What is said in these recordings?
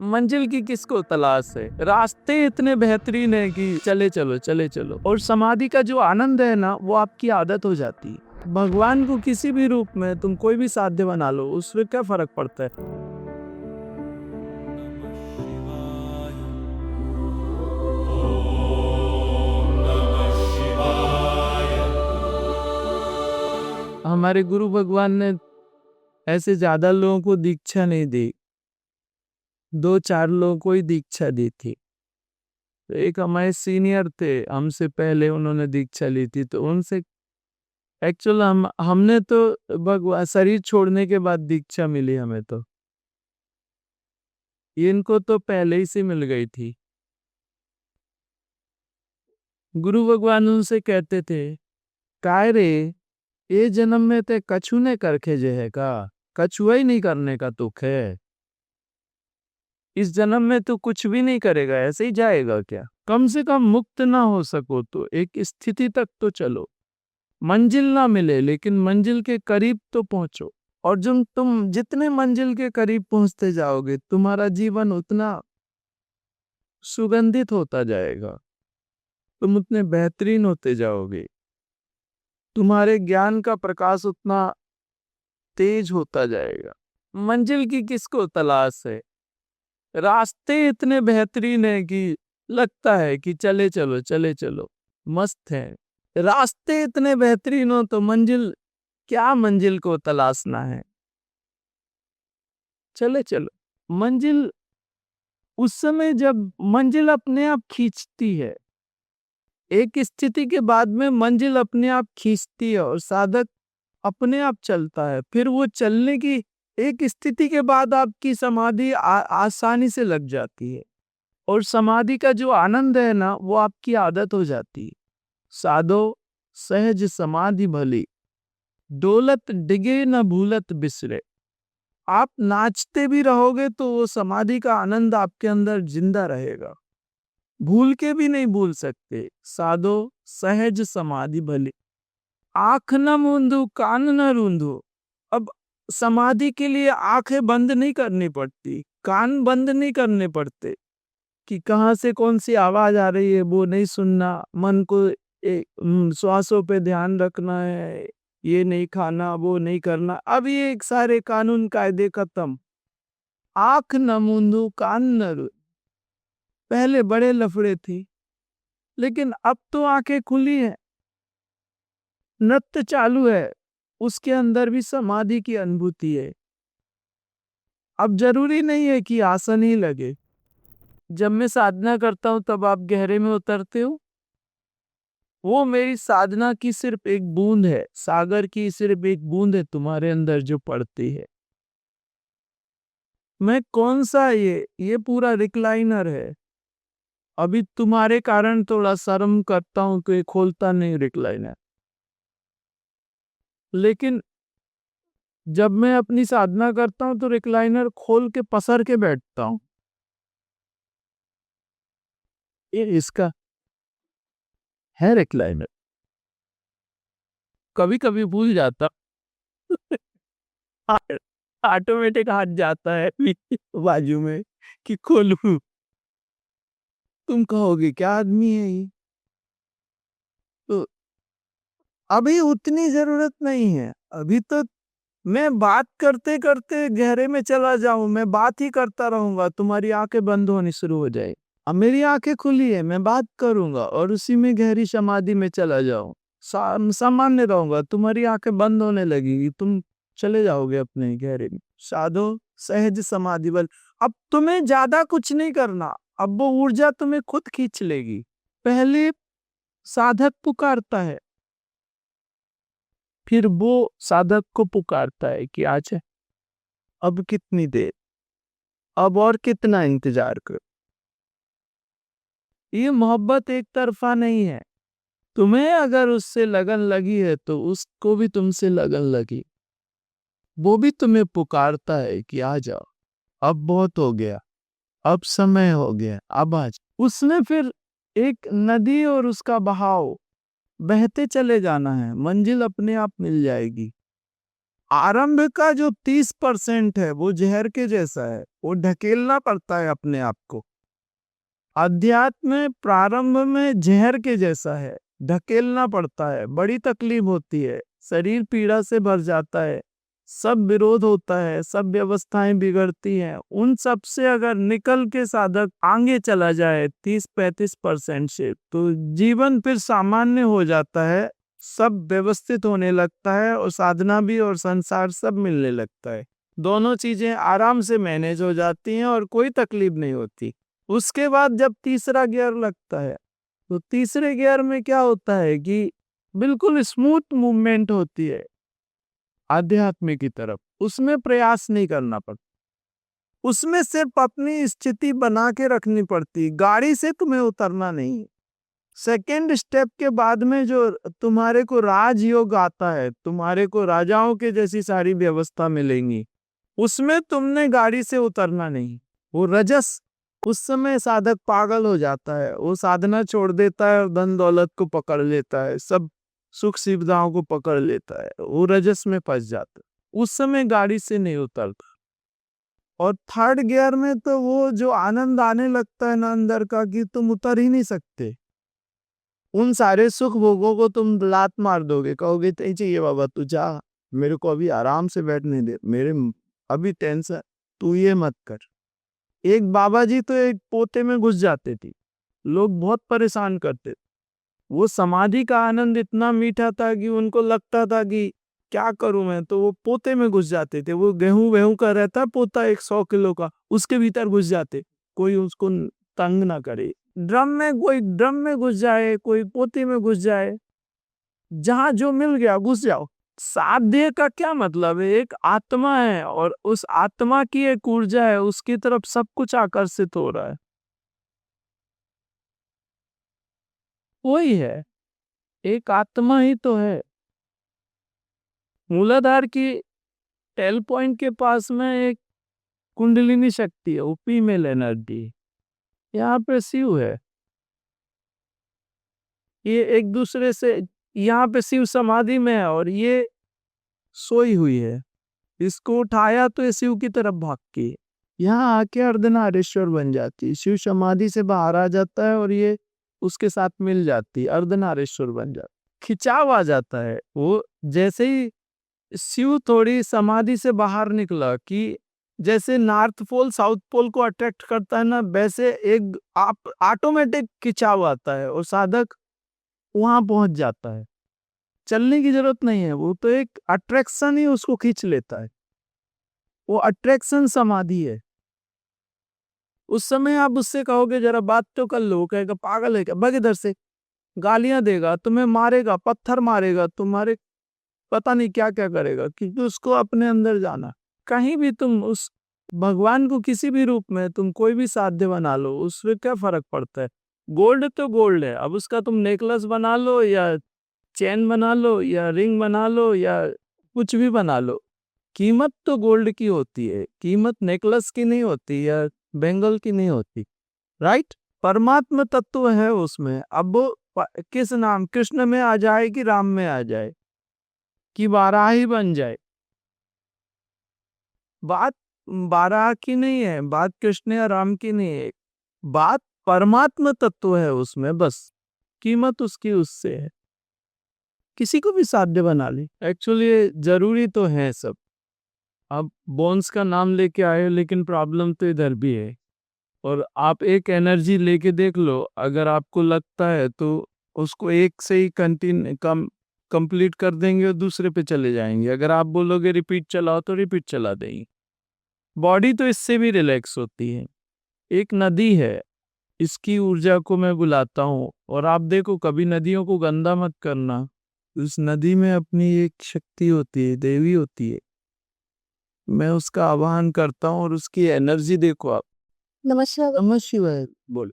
मंजिल की किसको तलाश है। रास्ते इतने बेहतरीन है कि चले चलो चले चलो। और समाधि का जो आनंद है ना, वो आपकी आदत हो जाती है। भगवान को किसी भी रूप में तुम कोई भी साध्य बना लो, उसमें क्या फर्क पड़ता है। हमारे गुरु भगवान ने ऐसे ज्यादा लोगों को दीक्षा नहीं दी, 2-4 लोगों को ही दीक्षा दी थी। तो एक हमारे सीनियर थे, हमसे पहले उन्होंने दीक्षा ली थी, तो उनसे एक्चुअल हमने तो भगवान शरीर छोड़ने के बाद दीक्षा मिली हमें। तो इनको तो पहले ही से मिल गई थी। गुरु भगवान उनसे कहते थे, काय रे, ये जन्म में ते कछु ने करके जे है का, कछुआ ही नहीं करने का तुक है। इस जन्म में तो कुछ भी नहीं करेगा, ऐसे ही जाएगा क्या। कम से कम मुक्त ना हो सको तो एक स्थिति तक तो चलो। मंजिल ना मिले लेकिन मंजिल के करीब तो पहुंचो। और जब तुम जितने मंजिल के करीब पहुंचते जाओगे, तुम्हारा जीवन उतना सुगंधित होता जाएगा, तुम उतने बेहतरीन होते जाओगे, तुम्हारे ज्ञान का प्रकाश उतना तेज होता जाएगा। मंजिल की किसको तलाश है। रास्ते इतने बेहतरीन है कि लगता है कि चले चलो चले चलो, मस्त है। रास्ते इतने बेहतरीन हो तो मंजिल, क्या मंजिल को तलाशना है, चले चलो। मंजिल उस समय जब मंजिल अपने आप खींचती है, एक स्थिति के बाद में मंजिल अपने आप खींचती है और साधक अपने आप चलता है। फिर वो चलने की एक स्थिति के बाद आपकी समाधि आसानी से लग जाती है। और समाधि का जो आनंद है ना, वो आपकी आदत हो जाती है। साधो सहज समाधि भली, दौलत डिगे न भूलत बिसरे। आप नाचते भी रहोगे तो वो समाधि का आनंद आपके अंदर जिंदा रहेगा, भूल के भी नहीं भूल सकते। साधो सहज समाधि भली, आंख न मूंदू कान न रूंधू। अब समाधि के लिए आंखें बंद नहीं करनी पड़ती, कान बंद नहीं करने पड़ते कि कहाँ से कौन सी आवाज आ रही है वो नहीं सुनना, मन को श्वासों पे ध्यान रखना है, ये नहीं खाना वो नहीं करना। अब ये एक सारे कानून कायदे खत्म। आंख न मूंदू कान न रू। पहले बड़े लफड़े थी, लेकिन अब तो आंखें खुली हैं, नृत्य चालू है, उसके अंदर भी समाधि की अनुभूति है। अब जरूरी नहीं है कि आसन ही लगे। जब मैं साधना करता हूं तब आप गहरे में उतरते हो, वो मेरी साधना की सिर्फ एक बूंद है, सागर की सिर्फ एक बूंद है तुम्हारे अंदर जो पड़ती है। मैं कौन सा ये पूरा रिक्लाइनर है। अभी तुम्हारे कारण थोड़ा शर्म करता हूं कि खोलता नहीं रिक्लाइनर, लेकिन जब मैं अपनी साधना करता हूं तो रिक्लाइनर खोल के पसर के बैठता हूं। ये इसका है रिक्लाइनर। कभी कभी भूल जाता ऑटोमेटिक हाथ जाता है बाजू में कि खोलूं। तुम कहोगे क्या आदमी है ये। तो अभी उतनी जरूरत नहीं है। अभी तो मैं बात करते करते गहरे में चला जाऊं, मैं बात ही करता रहूंगा, तुम्हारी आंखें बंद होनी शुरू हो जाए। अब मेरी आंखें खुली है, मैं बात करूंगा और उसी में गहरी समाधि में चला जाऊं, सामान्य रहूंगा, तुम्हारी आंखें बंद होने लगेगी, तुम चले जाओगे अपने गहरे में। साधो सहज समाधि बल। अब तुम्हें ज्यादा कुछ नहीं करना, अब वो ऊर्जा तुम्हें खुद खींच लेगी। पहले साधक पुकारता है, फिर वो साधक को पुकारता है कि आज अब कितनी देर, अब और कितना इंतजार कर। ये मोहब्बत एक तरफा नहीं है। तुम्हें अगर उससे लगन लगी है तो उसको भी तुमसे लगन लगी। वो भी तुम्हें पुकारता है कि आ जाओ, अब बहुत हो गया, अब समय हो गया, अब आज। उसने फिर एक नदी और उसका बहाव, बहते चले जाना है, मंजिल अपने आप मिल जाएगी। आरंभ का जो 30% है वो जहर के जैसा है, वो ढकेलना पड़ता है अपने आप को। अध्यात्म प्रारंभ में जहर के जैसा है, ढकेलना पड़ता है, बड़ी तकलीफ होती है, शरीर पीड़ा से भर जाता है, सब विरोध होता है, सब व्यवस्थाएं बिगड़ती हैं। उन सब से अगर निकल के साधक आगे चला जाए 30-35% से, तो जीवन फिर सामान्य हो जाता है, सब व्यवस्थित होने लगता है और साधना भी और संसार सब मिलने लगता है। दोनों चीजें आराम से मैनेज हो जाती हैं और कोई तकलीफ नहीं होती। उसके बाद जब तीसरा गियर लगता है, तो तीसरे गियर में क्या होता है कि बिल्कुल स्मूथ मूवमेंट होती है आध्यात्म की तरफ। उसमें प्रयास नहीं करना पड़ता, उसमें सिर्फ अपनी स्थिति बना के रखनी पड़ती, गाड़ी से तुम्हें उतरना नहीं। सेकेंड स्टेप के बाद में जो तुम्हारे को राजयोग आता है, तुम्हारे को राजाओं के जैसी सारी व्यवस्था मिलेंगी, उसमें तुमने गाड़ी से उतरना नहीं। वो रजस, उस समय साधक पागल हो जाता है, वो साधना छोड़ देता है और धन दौलत को पकड़ लेता है, सब सुख सुविधाओं को पकड़ लेता है, वो रजस में फंस जाता है, उस समय गाड़ी से नहीं उतरता। और थर्ड गियर में तो वो जो आनंद आने लगता है ना अंदर का, कि तुम उतर ही नहीं सकते। उन सारे सुख भोगों को तुम लात मार दोगे, कहोगे नहीं चाहिए बाबा, तू जा, मेरे को अभी आराम से बैठने दे, मेरे अभी टेंशन, तू ये मत कर। एक बाबा जी तो एक पोते में घुस जाते थे, लोग बहुत परेशान करते। वो समाधि का आनंद इतना मीठा था कि उनको लगता था कि क्या करूं मैं, तो वो पोते में घुस जाते थे। वो गेहूं वेहूं का रहता पोता 100 किलो का, उसके भीतर घुस जाते, कोई उसको तंग ना करे। ड्रम में, कोई ड्रम में घुस जाए, कोई पोते में घुस जाए, जहां जो मिल गया घुस जाओ। साध्य का क्या मतलब है? एक आत्मा है और उस आत्मा की एक ऊर्जा है, उसकी तरफ सब कुछ आकर्षित हो रहा है, वही है, एक आत्मा ही तो है। मूलाधार की टेल पॉइंट के पास में एक कुंडलिनी शक्ति है, वो फीमेल एनर्जी, यहाँ पे शिव है। ये एक दूसरे से, यहाँ पे शिव समाधि में है और ये सोई हुई है, इसको उठाया तो ये शिव की तरफ भागती है, यहाँ आके अर्धनारीश्वर बन जाती है। शिव समाधि से बाहर आ जाता है और ये उसके साथ मिल जाती है, अर्धनारीश्वर बन जाती, खिंचाव आ जाता है। वो जैसे ही शिव थोड़ी समाधि से बाहर निकला, कि जैसे नॉर्थ पोल साउथ पोल को अट्रैक्ट करता है ना, वैसे एक आप ऑटोमेटिक खिंचाव आता है और साधक वहां पहुंच जाता है। चलने की जरूरत नहीं है, वो तो एक अट्रैक्शन ही उसको खींच लेता है, वो अट्रैक्शन समाधि है। उस समय आप उससे कहोगे जरा बात तो कर लो, कहेगा पागल है क्या, भाग इधर से, गालियां देगा, तुम्हें मारेगा, पत्थर मारेगा, तुम्हारे पता नहीं क्या क्या करेगा, क्योंकि उसको अपने अंदर जाना। कहीं भी तुम उस भगवान को किसी भी रूप में तुम कोई भी साध्य बना लो, उससे क्या फर्क पड़ता है? गोल्ड तो गोल्ड है, अब उसका तुम नेकलेस बना लो या चेन बना लो या रिंग बना लो या कुछ भी बना लो, कीमत तो गोल्ड की होती है, कीमत नेकलेस की नहीं होती या बेंगल की नहीं होती, राइट? परमात्मा तत्व है उसमें। अब वो किस नाम, कृष्ण में आ जाए कि राम में आ जाए कि वाराही बन जाए, बात बारह की नहीं है, बात कृष्ण या राम की नहीं है, बात परमात्मा तत्व है उसमें, बस कीमत उसकी उससे है। किसी को भी साध्य बना ले, एक्चुअली जरूरी तो है सब। अब बोन्स का नाम लेके आए हो, लेकिन प्रॉब्लम तो इधर भी है। और आप एक एनर्जी लेके देख लो, अगर आपको लगता है तो उसको एक से ही कंप्लीट कर देंगे और दूसरे पे चले जाएंगे। अगर आप बोलोगे रिपीट चलाओ तो रिपीट चला देंगे। बॉडी तो इससे भी रिलैक्स होती है। एक नदी है, इसकी ऊर्जा को मैं बुलाता हूँ, और आप देखो कभी नदियों को गंदा मत करना, उस नदी में अपनी एक शक्ति होती है, देवी होती है, मैं उसका आवाहन करता हूँ और उसकी एनर्जी देखो आप। नमस्कार। नमः शिवाय बोलो।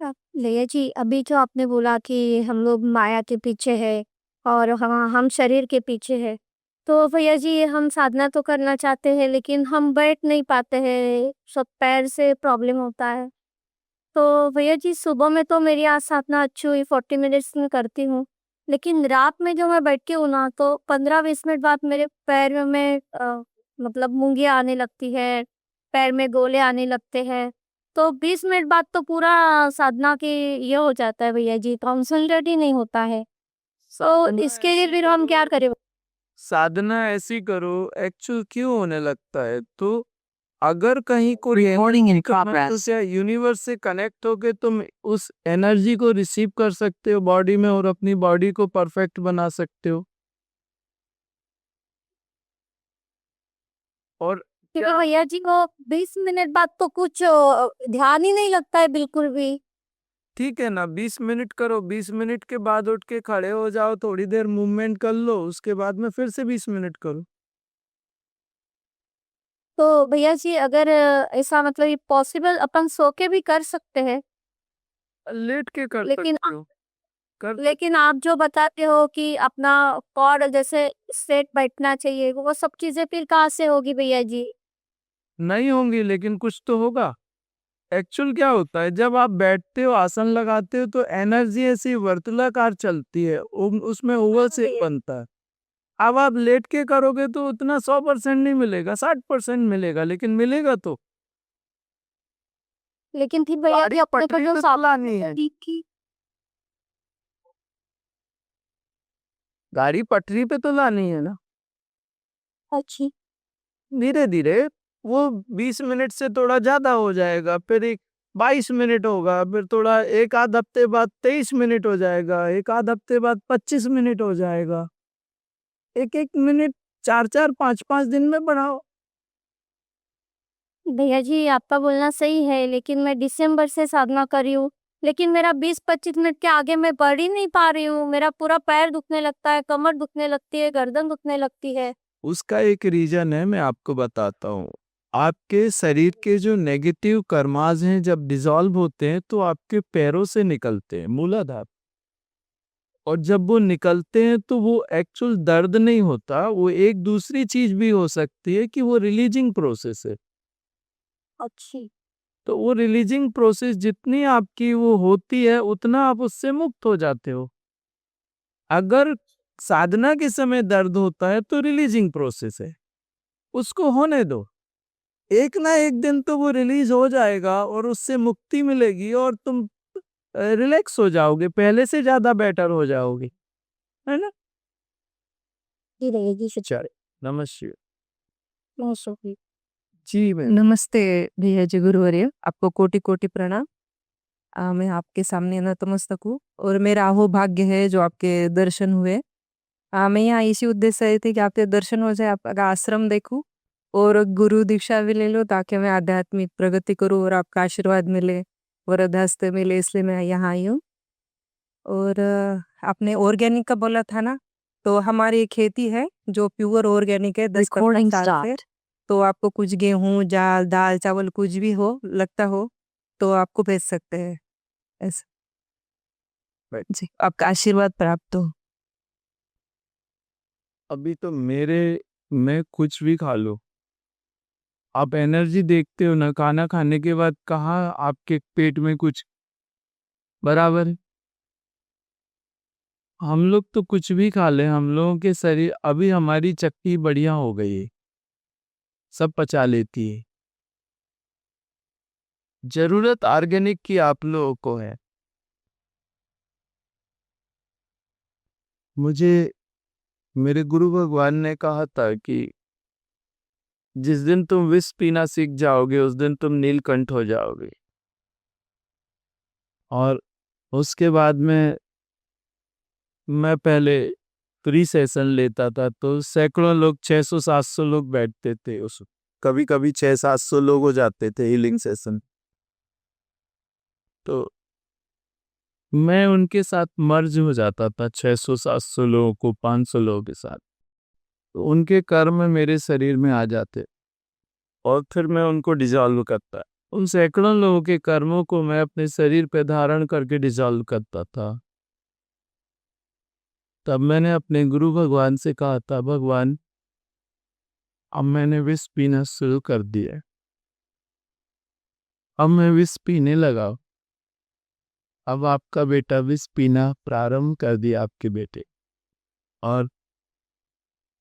भैया जी, अभी जो आपने बोला कि हम लोग माया के पीछे है और हम शरीर के पीछे है, तो भैया जी हम साधना तो करना चाहते हैं लेकिन हम बैठ नहीं पाते हैं, सब पैर से प्रॉब्लम होता है। तो भैया जी सुबह में तो मेरी आज साधना अच्छी हुई, 40 मिनट्स में करती हूँ, लेकिन रात में जो मैं बैठती हूँ ना, तो 15-20 मिनट बाद मेरे पैर में मतलब मूंगियाँ आने लगती है, पैर में गोले आने लगते हैं। तो 20 मिनट बाद तो पूरा साधना की ये हो जाता है भैया जी, कंसंट्रेट ही नहीं होता है। तो साधना इसके लिए ऐसी फिर हम क्या करो करें? साधना ऐसी करो, एक्चुअल क्यों होने लगता है तो अगर कहीं को या यूनिवर्स से कनेक्ट होके तुम उस एनर्जी को रिसीव कर सकते हो बॉडी में और अपनी बॉडी को परफेक्ट बना सकते हो। और क्योंकि भैया जी वो 20 मिनट बाद तो कुछ ध्यान ही नहीं लगता है बिल्कुल भी। ठीक है ना, 20 मिनट करो, 20 मिनट के बाद उठ के खड़े हो जाओ, थोड़ी देर मूवमेंट कर लो, उसके बाद में फिर से 20 मिनट करो। तो भैया जी अगर ऐसा मतलब ये पॉसिबल अपन सो के भी कर सकते हैं, लेट के कर लेकिन सकते हो, कर लेकिन आप जो बताते हो कि अपना कॉर्ड जैसे स्ट्रेट बैठना चाहिए, वो सब चीजें फिर कहाँ से होगी भैया जी? नहीं होंगी लेकिन कुछ तो होगा। एक्चुअल क्या होता है, जब आप बैठते हो आसन लगाते हो तो एनर्जी ऐसी वर्तुलाकार चलती है, उसमें ओवल शेप बनता है। अब आप लेट के करोगे तो उतना 100% नहीं मिलेगा, 60% मिलेगा, लेकिन मिलेगा तो। लेकिन फिर भैया गाड़ी जी अपने को पटरी जो पे सावधानी चलानी है, की गाड़ी पटरी पे तो लानी है ना, अच्छी। धीरे धीरे। वो 20 मिनट से थोड़ा ज्यादा हो जाएगा, फिर एक 22 मिनट होगा, फिर थोड़ा एक आध हफ्ते बाद 23 मिनट हो जाएगा, एक आध हफ्ते बाद 25 मिनट हो जाएगा। एक एक मिनट 4-4 5-5 दिन में बढ़ाओ। भैया जी आपका बोलना सही है, लेकिन मैं दिसंबर से साधना कर रही हूँ, लेकिन मेरा 20-25 मिनट के आगे मैं बढ़ ही नहीं पा रही हूँ। मेरा पूरा पैर दुखने लगता है, कमर दुखने लगती है, गर्दन दुखने लगती है। उसका एक रीजन है, मैं आपको बताता हूँ। आपके शरीर के जो नेगेटिव कर्माज हैं जब डिसॉल्व होते हैं तो आपके पैरों से निकलते हैं, मूलाधार। और जब वो निकलते हैं तो वो एक्चुअल दर्द नहीं होता, वो एक दूसरी चीज भी हो सकती है कि वो रिलीजिंग प्रोसेस है। अच्छी। तो वो रिलीजिंग प्रोसेस जितनी आपकी वो होती है उतना आप उससे मुक्त हो जाते हो। अगर साधना के समय दर्द होता है तो रिलीजिंग प्रोसेस है, उसको होने दो। एक ना एक दिन तो वो रिलीज हो जाएगा और उससे मुक्ति मिलेगी और तुम रिलैक्स हो जाओगे, पहले से ज्यादा बेटर हो जाओगे, है ना। जी भैया जी शुक्रिया। चले, नमस्ते। बहुत शुक्रिया। जी मैं नमस्ते भैया जी गुरुवर्य, आपको कोटि कोटि प्रणाम। मैं आपके सामने नतमस्तक हूँ और मेरा अहोभाग्य है जो आपके दर्शन हुए। मैं यहाँ इसी उद्देश्य से आई थी कि आपके दर्शन हो जाए, आपका आश्रम देखूं और गुरु दीक्षा भी ले लो ताकि मैं आध्यात्मिक प्रगति करूँ और आपका आशीर्वाद मिले, वरदहस्त मिले, इसलिए मैं यहाँ आई हूँ। और आपने ऑर्गेनिक का बोला था ना, तो हमारी एक खेती है जो प्योर ऑर्गेनिक है 10-15 साल से। तो आपको कुछ गेहूँ, जाल, दाल, चावल कुछ भी हो लगता हो तो आपको भेज सकते हैं ऐसा। जी, आपका आशीर्वाद प्राप्त हो। अभी तो मेरे मैं कुछ भी खा लो, आप एनर्जी देखते हो ना, खाना खाने के बाद कहाँ आपके पेट में कुछ बराबर है। हम लोग तो कुछ भी खा ले, हम लोगों के शरीर अभी हमारी चक्की बढ़िया हो गई है, सब पचा लेती है। जरूरत ऑर्गेनिक की आप लोगों को है। मुझे मेरे गुरु भगवान ने कहा था कि जिस दिन तुम विष पीना सीख जाओगे उस दिन तुम नीलकंठ हो जाओगे। और उसके बाद में मैं पहले फ्री सेशन लेता था तो सैकड़ों लोग, 600-700 लोग बैठते थे उस, कभी कभी 600-700 लोग हो जाते थे हीलिंग सेशन। तो मैं उनके साथ मर्ज हो जाता था, 600-700 लोगों को 500 लोगों के साथ। तो उनके कर्म मेरे शरीर में आ जाते और फिर मैं उनको डिजॉल्व करता। उन सैकड़ों लोगों के कर्मों को मैं अपने शरीर पे धारण करके डिजॉल्व करता था। तब मैंने अपने गुरु भगवान से कहा था, भगवान अब मैंने विष पीना शुरू कर दिया, अब मैं विष पीने लगा, अब आपका बेटा विष पीना प्रारंभ कर दिया आपके बेटे, और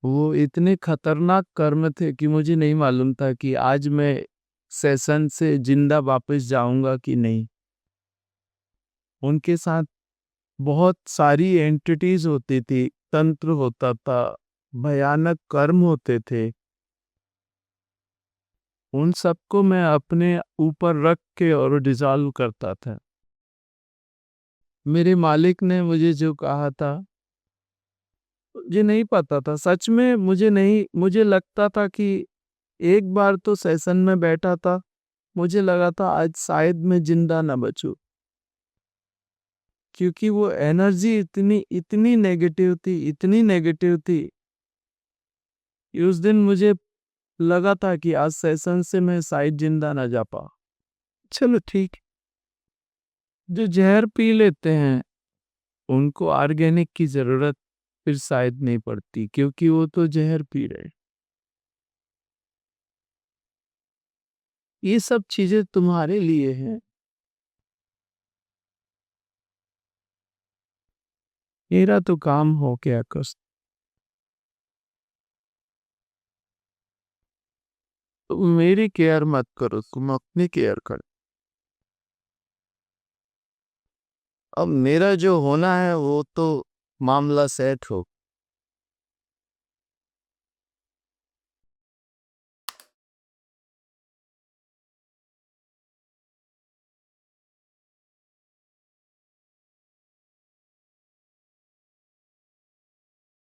वो इतने खतरनाक कर्म थे कि मुझे नहीं मालूम था कि आज मैं सेशन से जिंदा वापस जाऊंगा कि नहीं। उनके साथ बहुत सारी एंटिटीज होती थी, तंत्र होता था, भयानक कर्म होते थे। उन सबको मैं अपने ऊपर रख के और डिसॉल्व करता था। मेरे मालिक ने मुझे जो कहा था, मुझे नहीं पता था सच में, मुझे लगता था कि एक बार तो सेशन में बैठा था, मुझे लगा था आज शायद मैं जिंदा ना बचूं, क्योंकि वो एनर्जी इतनी नेगेटिव थी कि उस दिन मुझे लगा था कि आज सेशन से मैं शायद जिंदा ना जा पा। चलो ठीक, जो जहर पी लेते हैं उनको ऑर्गेनिक की जरूरत फिर शायद नहीं पड़ती, क्योंकि वो तो जहर पी रहे। ये सब चीजें तुम्हारे लिए हैं, मेरा तो काम हो गया कस। तुम मेरी केयर मत करो, तुम अपनी केयर करो। अब मेरा जो होना है वो तो मामला सेट हो।